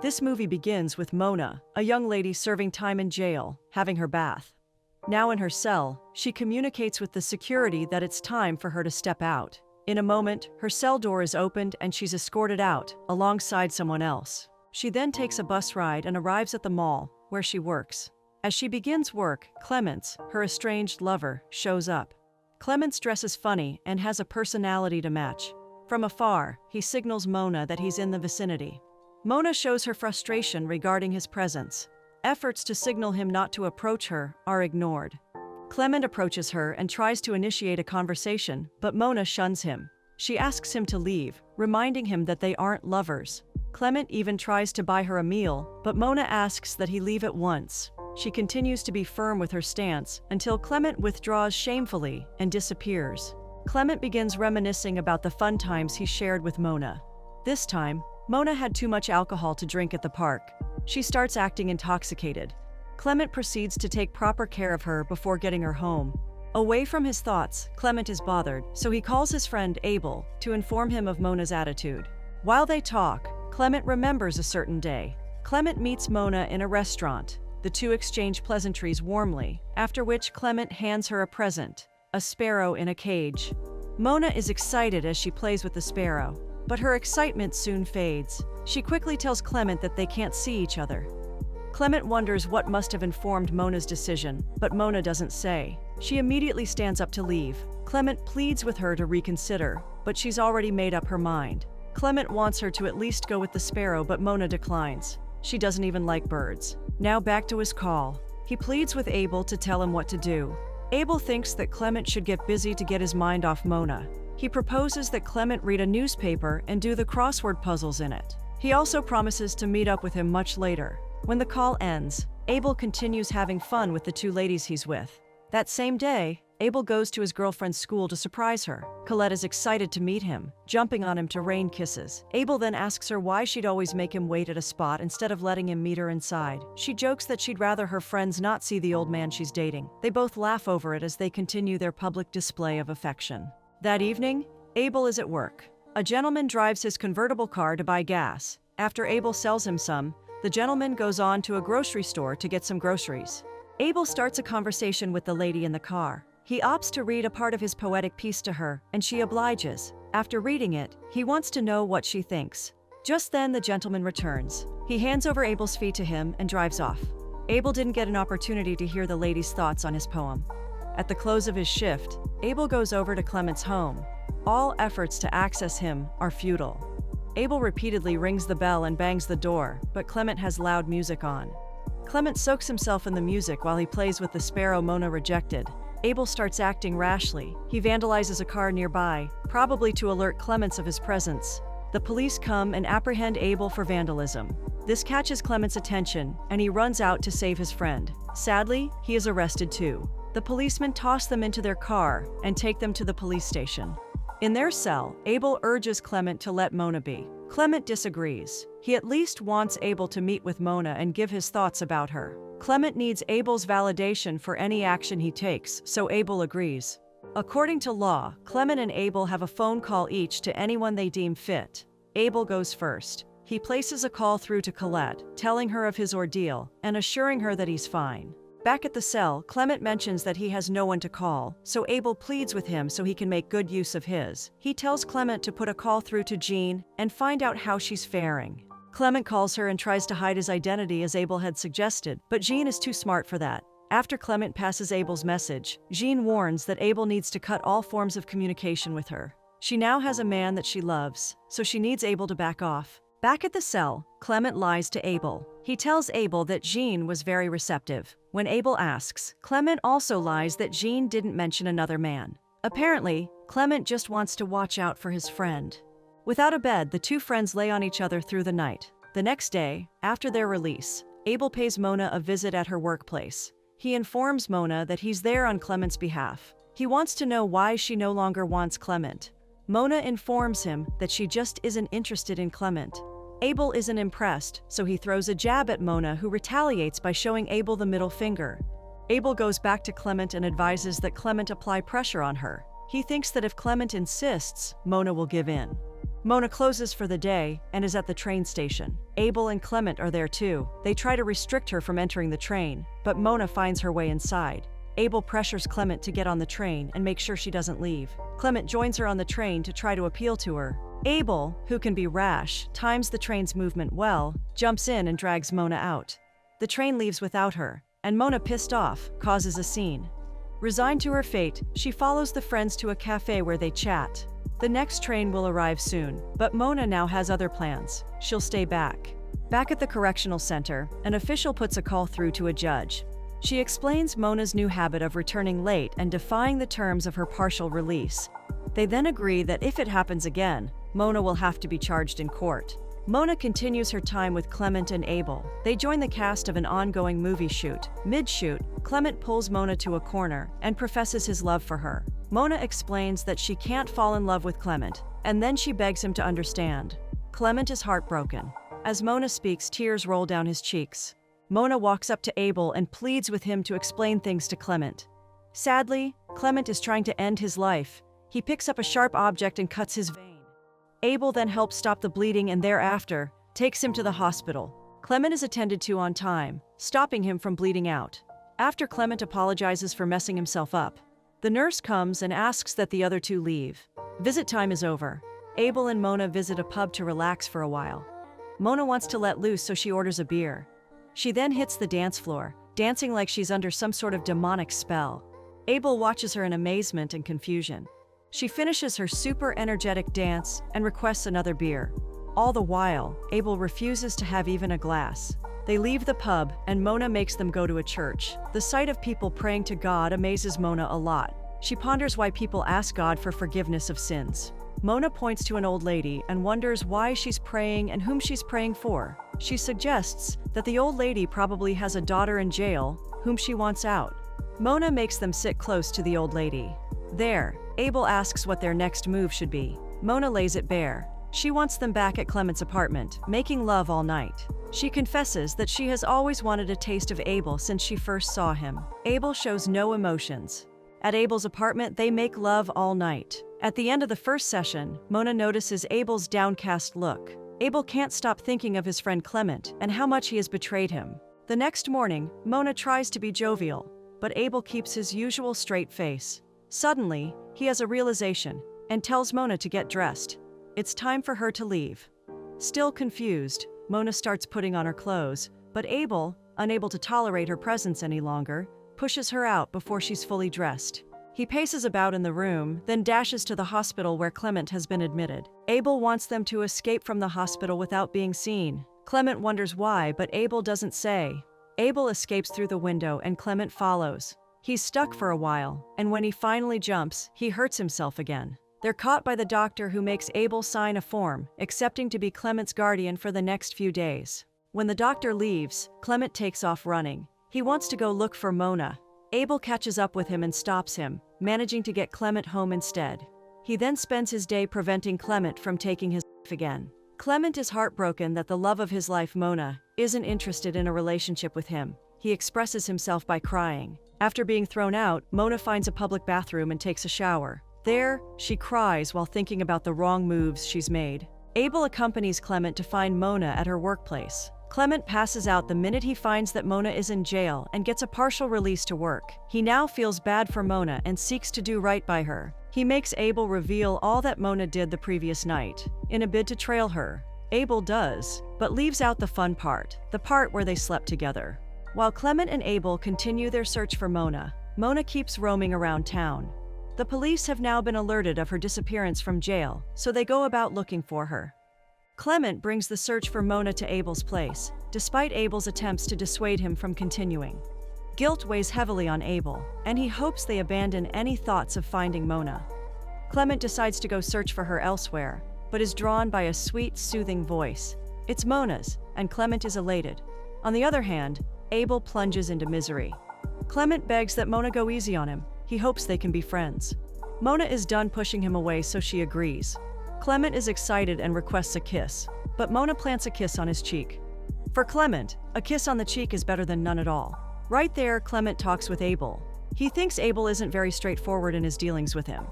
This movie begins with Mona, a young lady serving time in jail, having her bath. Now in her cell, she communicates with the security that it's time for her to step out. In a moment, her cell door is opened and she's escorted out, alongside someone else. She then takes a bus ride and arrives at the mall, where she works. As she begins work, Clement, her estranged lover, shows up. Clement dresses funny and has a personality to match. From afar, he signals Mona that he's in the vicinity. Mona shows her frustration regarding his presence. Efforts to signal him not to approach her are ignored. Clement approaches her and tries to initiate a conversation, but Mona shuns him. She asks him to leave, reminding him that they aren't lovers. Clement even tries to buy her a meal, but Mona asks that he leave at once. She continues to be firm with her stance until Clement withdraws shamefully and disappears. Clement begins reminiscing about the fun times he shared with Mona. This time, Mona had too much alcohol to drink at the park. She starts acting intoxicated. Clement proceeds to take proper care of her before getting her home. Away from his thoughts, Clement is bothered, so he calls his friend Abel to inform him of Mona's attitude. While they talk, Clement remembers a certain day. Clement meets Mona in a restaurant. The two exchange pleasantries warmly, after which Clement hands her a present, a sparrow in a cage. Mona is excited as she plays with the sparrow, but her excitement soon fades. She quickly tells Clement that they can't see each other. Clement wonders what must have informed Mona's decision, but Mona doesn't say. She immediately stands up to leave. Clement pleads with her to reconsider, but she's already made up her mind. Clement wants her to at least go with the sparrow, but Mona declines. She doesn't even like birds. Now back to his call. He pleads with Abel to tell him what to do. Abel thinks that Clement should get busy to get his mind off Mona. He proposes that Clement read a newspaper and do the crossword puzzles in it. He also promises to meet up with him much later. When the call ends, Abel continues having fun with the two ladies he's with. That same day, Abel goes to his girlfriend's school to surprise her. Colette is excited to meet him, jumping on him to rain kisses. Abel then asks her why she'd always make him wait at a spot instead of letting him meet her inside. She jokes that she'd rather her friends not see the old man she's dating. They both laugh over it as they continue their public display of affection. That evening, Abel is at work. A gentleman drives his convertible car to buy gas. After Abel sells him some, the gentleman goes on to a grocery store to get some groceries. Abel starts a conversation with the lady in the car. He opts to read a part of his poetic piece to her, and she obliges. After reading it, he wants to know what she thinks. Just then, the gentleman returns. He hands over Abel's fee to him and drives off. Abel didn't get an opportunity to hear the lady's thoughts on his poem. At the close of his shift, Abel goes over to Clement's home. All efforts to access him are futile. Abel repeatedly rings the bell and bangs the door, but Clement has loud music on. Clement soaks himself in the music while he plays with the sparrow Mona rejected. Abel starts acting rashly. He vandalizes a car nearby, probably to alert Clement of his presence. The police come and apprehend Abel for vandalism. This catches Clement's attention, and he runs out to save his friend. Sadly, he is arrested too. The policemen toss them into their car and take them to the police station. In their cell, Abel urges Clement to let Mona be. Clement disagrees. He at least wants Abel to meet with Mona and give his thoughts about her. Clement needs Abel's validation for any action he takes, so Abel agrees. According to law, Clement and Abel have a phone call each to anyone they deem fit. Abel goes first. He places a call through to Colette, telling her of his ordeal and assuring her that he's fine. Back at the cell, Clement mentions that he has no one to call, so Abel pleads with him so he can make good use of his. He tells Clement to put a call through to Jean and find out how she's faring. Clement calls her and tries to hide his identity as Abel had suggested, but Jean is too smart for that. After Clement passes Abel's message, Jean warns that Abel needs to cut all forms of communication with her. She now has a man that she loves, so she needs Abel to back off. Back at the cell, Clement lies to Abel. He tells Abel that Jean was very receptive. When Abel asks, Clement also lies that Jean didn't mention another man. Apparently, Clement just wants to watch out for his friend. Without a bed, the two friends lay on each other through the night. The next day, after their release, Abel pays Mona a visit at her workplace. He informs Mona that he's there on Clement's behalf. He wants to know why she no longer wants Clement. Mona informs him that she just isn't interested in Clement. Abel isn't impressed, so he throws a jab at Mona, who retaliates by showing Abel the middle finger. Abel goes back to Clement and advises that Clement apply pressure on her. He thinks that if Clement insists, Mona will give in. Mona closes for the day and is at the train station. Abel and Clement are there too. They try to restrict her from entering the train, but Mona finds her way inside. Abel pressures Clement to get on the train and make sure she doesn't leave. Clement joins her on the train to try to appeal to her. Abel, who can be rash, times the train's movement well, jumps in and drags Mona out. The train leaves without her, and Mona, pissed off, causes a scene. Resigned to her fate, she follows the friends to a cafe where they chat. The next train will arrive soon, but Mona now has other plans. She'll stay back. Back at the correctional center, an official puts a call through to a judge. She explains Mona's new habit of returning late and defying the terms of her partial release. They then agree that if it happens again, Mona will have to be charged in court. Mona continues her time with Clement and Abel. They join the cast of an ongoing movie shoot. Mid-shoot, Clement pulls Mona to a corner and professes his love for her. Mona explains that she can't fall in love with Clement, and then she begs him to understand. Clement is heartbroken. As Mona speaks, tears roll down his cheeks. Mona walks up to Abel and pleads with him to explain things to Clement. Sadly, Clement is trying to end his life. He picks up a sharp object and cuts his vein. Abel then helps stop the bleeding and thereafter takes him to the hospital. Clement is attended to on time, stopping him from bleeding out. After Clement apologizes for messing himself up, the nurse comes and asks that the other two leave. Visit time is over. Abel and Mona visit a pub to relax for a while. Mona wants to let loose, so she orders a beer. She then hits the dance floor, dancing like she's under some sort of demonic spell. Abel watches her in amazement and confusion. She finishes her super energetic dance and requests another beer. All the while, Abel refuses to have even a glass. They leave the pub, and Mona makes them go to a church. The sight of people praying to God amazes Mona a lot. She ponders why people ask God for forgiveness of sins. Mona points to an old lady and wonders why she's praying and whom she's praying for. She suggests that the old lady probably has a daughter in jail whom she wants out. Mona makes them sit close to the old lady. There, Abel asks what their next move should be. Mona lays it bare. She wants them back at Clement's apartment, making love all night. She confesses that she has always wanted a taste of Abel since she first saw him. Abel shows no emotions. At Abel's apartment, they make love all night. At the end of the first session, Mona notices Abel's downcast look. Abel can't stop thinking of his friend Clement and how much he has betrayed him. The next morning, Mona tries to be jovial, but Abel keeps his usual straight face. Suddenly, he has a realization and tells Mona to get dressed. It's time for her to leave. Still confused, Mona starts putting on her clothes, but Abel, unable to tolerate her presence any longer, pushes her out before she's fully dressed. He paces about in the room, then dashes to the hospital where Clement has been admitted. Abel wants them to escape from the hospital without being seen. Clement wonders why, but Abel doesn't say. Abel escapes through the window and Clement follows. He's stuck for a while, and when he finally jumps, he hurts himself again. They're caught by the doctor, who makes Abel sign a form, accepting to be Clement's guardian for the next few days. When the doctor leaves, Clement takes off running. He wants to go look for Mona. Abel catches up with him and stops him, managing to get Clement home instead. He then spends his day preventing Clement from taking his life again. Clement is heartbroken that the love of his life, Mona, isn't interested in a relationship with him. He expresses himself by crying. After being thrown out, Mona finds a public bathroom and takes a shower. There, she cries while thinking about the wrong moves she's made. Abel accompanies Clement to find Mona at her workplace. Clement passes out the minute he finds that Mona is in jail and gets a partial release to work. He now feels bad for Mona and seeks to do right by her. He makes Abel reveal all that Mona did the previous night, in a bid to trail her. Abel does, but leaves out the fun part, the part where they slept together. While Clement and Abel continue their search for Mona, Mona keeps roaming around town. The police have now been alerted of her disappearance from jail, so they go about looking for her. Clement brings the search for Mona to Abel's place, despite Abel's attempts to dissuade him from continuing. Guilt weighs heavily on Abel, and he hopes they abandon any thoughts of finding Mona. Clement decides to go search for her elsewhere, but is drawn by a sweet, soothing voice. It's Mona's, and Clement is elated. On the other hand, Abel plunges into misery. Clement begs that Mona go easy on him. He hopes they can be friends. Mona is done pushing him away, so she agrees. Clement is excited and requests a kiss, but Mona plants a kiss on his cheek. For Clement, a kiss on the cheek is better than none at all. Right there, Clement talks with Abel. He thinks Abel isn't very straightforward in his dealings with him.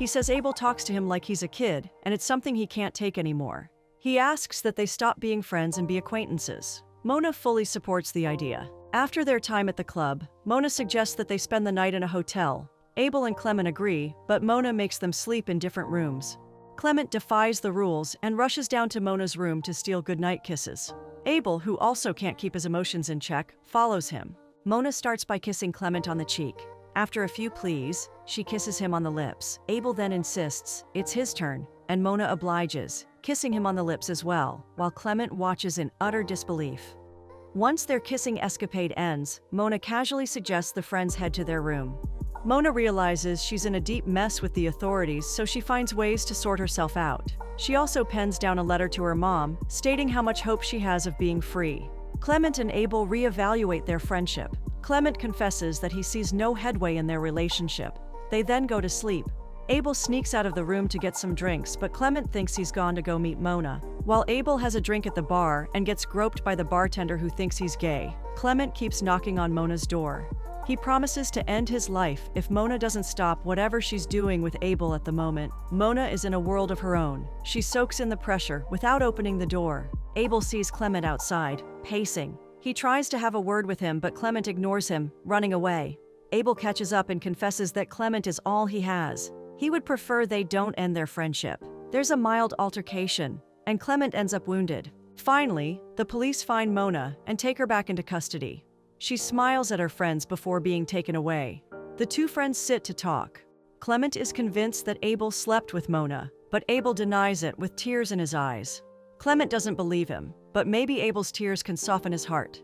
He says Abel talks to him like he's a kid, and it's something he can't take anymore. He asks that they stop being friends and be acquaintances. Mona fully supports the idea. After their time at the club, Mona suggests that they spend the night in a hotel. Abel and Clement agree, but Mona makes them sleep in different rooms. Clement defies the rules and rushes down to Mona's room to steal goodnight kisses. Abel, who also can't keep his emotions in check, follows him. Mona starts by kissing Clement on the cheek. After a few pleas, she kisses him on the lips. Abel then insists it's his turn, and Mona obliges, kissing him on the lips as well, while Clement watches in utter disbelief. Once their kissing escapade ends, Mona casually suggests the friends head to their room. Mona realizes she's in a deep mess with the authorities, so she finds ways to sort herself out. She also pens down a letter to her mom, stating how much hope she has of being free. Clement and Abel reevaluate their friendship. Clement confesses that he sees no headway in their relationship. They then go to sleep. Abel sneaks out of the room to get some drinks, but Clement thinks he's gone to go meet Mona. While Abel has a drink at the bar and gets groped by the bartender who thinks he's gay, Clement keeps knocking on Mona's door. He promises to end his life if Mona doesn't stop whatever she's doing with Abel at the moment. Mona is in a world of her own. She soaks in the pressure without opening the door. Abel sees Clement outside, pacing. He tries to have a word with him, but Clement ignores him, running away. Abel catches up and confesses that Clement is all he has. He would prefer they don't end their friendship. There's a mild altercation, and Clement ends up wounded. Finally, the police find Mona and take her back into custody. She smiles at her friends before being taken away. The two friends sit to talk. Clement is convinced that Abel slept with Mona, but Abel denies it with tears in his eyes. Clement doesn't believe him, but maybe Abel's tears can soften his heart.